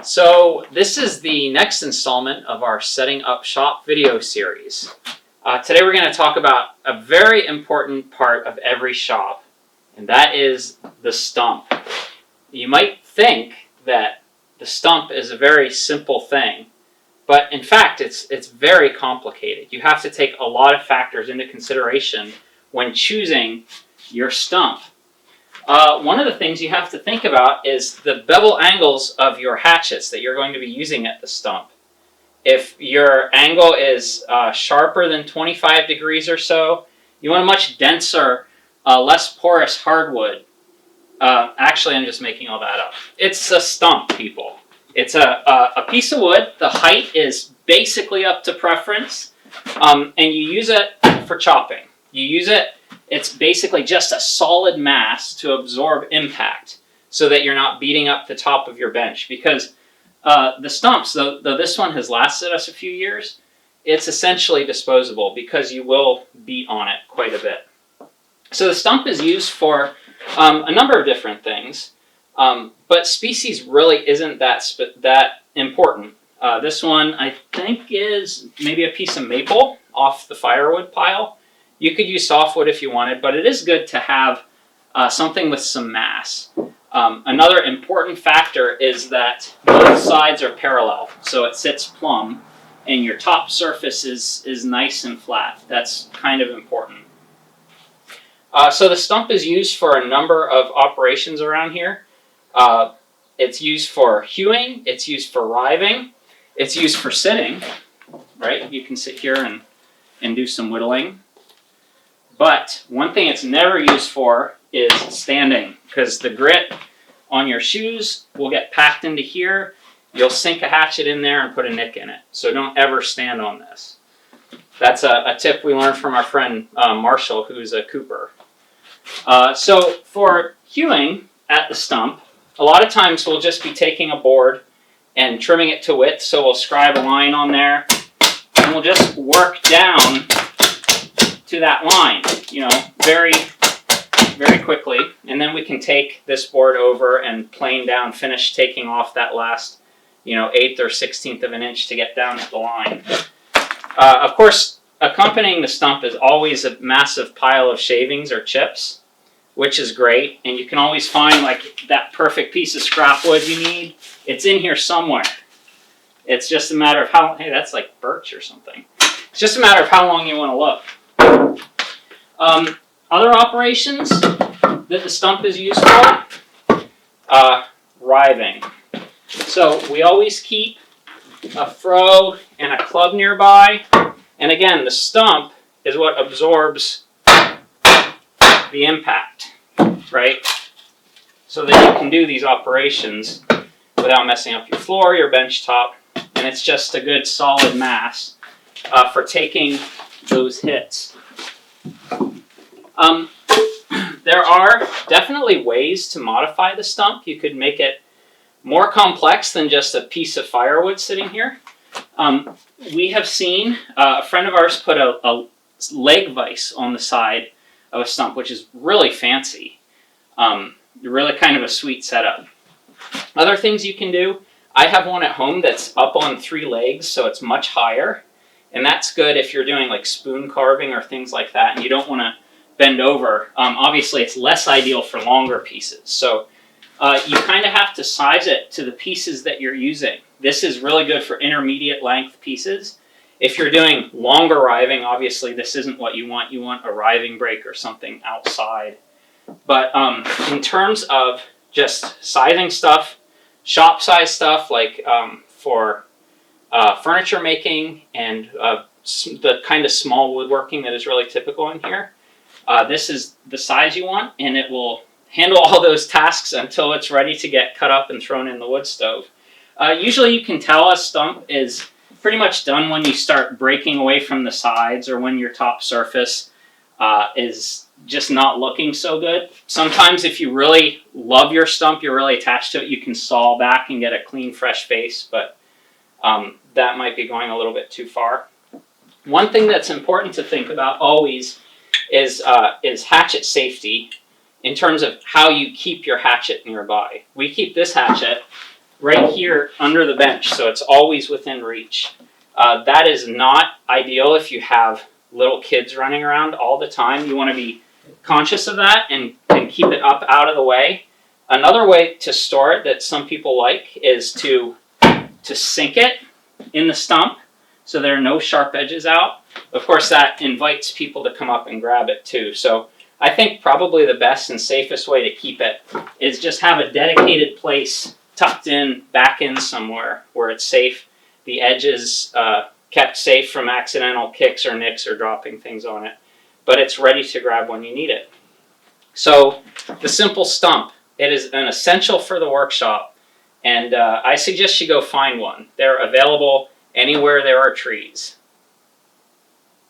So this is the next installment of our Setting Up Shop video series. Today we're going to talk about a very important part of every shop, and that is the stump. You might think that the stump is a very simple thing, but in fact it's very complicated. You have to take a lot of factors into consideration when choosing your stump. One of the things you have to think about is the bevel angles of your hatchets that you're going to be using at the stump. If your angle is sharper than 25 degrees or so, you want a much denser, less porous hardwood. Actually, I'm just making all that up. It's a stump, people. It's a piece of wood. The height is basically up to preference, and you use it for chopping. You use it. It's basically just a solid mass to absorb impact so that you're not beating up the top of your bench. Because the stumps, though this one has lasted us a few years, it's essentially disposable because you will beat on it quite a bit. So the stump is used for a number of different things, but species really isn't that important. This one, I think, is maybe a piece of maple off the firewood pile. You could use softwood if you wanted, but it is good to have something with some mass. Another important factor is that both sides are parallel, so it sits plumb, and your top surface is nice and flat. That's kind of important. So the stump is used for a number of operations around here. It's used for hewing, it's used for riving, it's used for sitting, right? You can sit here and do some whittling. But one thing it's never used for is standing, because the grit on your shoes will get packed into here. You'll sink a hatchet in there and put a nick in it. So don't ever stand on this. That's a tip we learned from our friend Marshall, who's a cooper. So for hewing at the stump, a lot of times we'll just be taking a board and trimming it to width. So we'll scribe a line on there, and we'll just work down to that line, very, very quickly. And then we can take this board over and plane down, finish taking off that last, 1/8 or 1/16 of an inch to get down to the line. Of course, accompanying the stump is always a massive pile of shavings or chips, which is great. And you can always find like that perfect piece of scrap wood you need. It's in here somewhere. It's just a matter of how, hey, that's like birch or something. It's just a matter of how long you want to look. Other operations that the stump is used for, riving. So we always keep a froe and a club nearby. And again, the stump is what absorbs the impact, right? So that you can do these operations without messing up your floor, your bench top, and it's just a good solid mass for taking those hits. There are definitely ways to modify the stump. You could make it more complex than just a piece of firewood sitting here. We have seen a friend of ours put a leg vise on the side of a stump, which is really fancy. Really kind of a sweet setup. Other things you can do, I have one at home that's up on 3 legs, so it's much higher. And that's good if you're doing like spoon carving or things like that, and you don't want to bend over. Obviously, it's less ideal for longer pieces. So you kind of have to size it to the pieces that you're using. This is really good for intermediate length pieces. If you're doing longer riving, obviously this isn't what you want. You want a riving break or something outside. But in terms of just sizing stuff, shop size stuff like for furniture making and the kind of small woodworking that is really typical in here, this is the size you want, and it will handle all those tasks until it's ready to get cut up and thrown in the wood stove. Usually you can tell a stump is pretty much done when you start breaking away from the sides or when your top surface is just not looking so good. Sometimes if you really love your stump, you're really attached to it, you can saw back and get a clean, fresh face, but that might be going a little bit too far. One thing that's important to think about always is hatchet safety in terms of how you keep your hatchet nearby. We keep this hatchet right here under the bench, so it's always within reach. That is not ideal if you have little kids running around all the time. You want to be conscious of that and keep it up out of the way. Another way to store it that some people like is to sink it in the stump so there are no sharp edges out. Of course, that invites people to come up and grab it too. So I think probably the best and safest way to keep it is just have a dedicated place tucked in, back in somewhere where it's safe. The edges kept safe from accidental kicks or nicks or dropping things on it. But it's ready to grab when you need it. So the simple stump, it is an essential for the workshop. And I suggest you go find one. They're available anywhere there are trees.